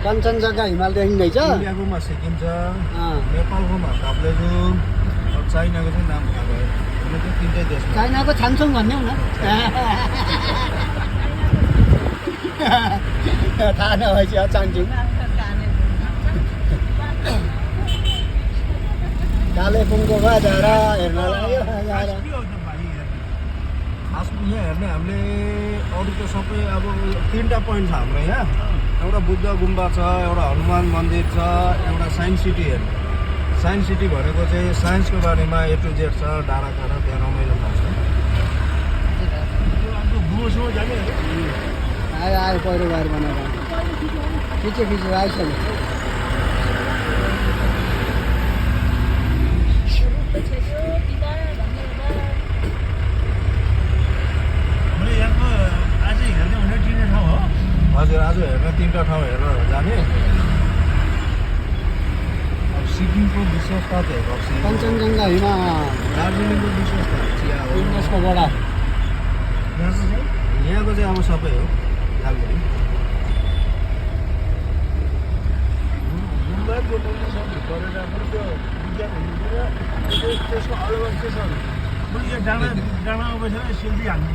कञ्चनजङ्घा हिमाल देखिँदैछ। इन्डियाकोमा सिक्किम छ, नेपालकोमा काप्लेजुङ, अब चाइनाको चाहिँ नाम थाहा भयो। हुन चाहिँ तिनटै देश हो। चाइनाको छान्छुङ भन्ने हो न। थाहा नभएपछि छान्छुङ। कालेबुङको बजारा हेर्न लाग्यो। खासमा यहाँ हेर्ने हामीले अरू त सबै अब तिनवटा पोइन्ट छ हाम्रो यहाँ। एउटा बुद्ध गुम्बा छ, एउटा हनुमान मन्दिर छ, एउटा साइन्स सिटी हेर्ने। साइन्स सिटी भनेको चाहिँ साइन्सको बारेमा A to Z छ, डाँडाकाँडा त्यहाँ रमाइलो लाग्छ। बुझ्नु जाने आयो आयो पहिरो गाडी बनाएर खिच्यो आइसक्यो। हजुर आज हेर्न तिनवटा ठाउँ हेरेर जाने। अब सिक्किमको विशेषता त हेर्नु कञ्चनजङ्घा हिमाल दार्जिलिङको विशेषता चिया हो। इन्डसको बडा यहाँको चाहिँ अब सबै हो दार्जिलिङ। गुम्बा जोटाउनु छ गरेर त्यो विज्ञान हुनु त्यसको अलग के छ? डाँडा बसेर सेल्फी हाल्ने।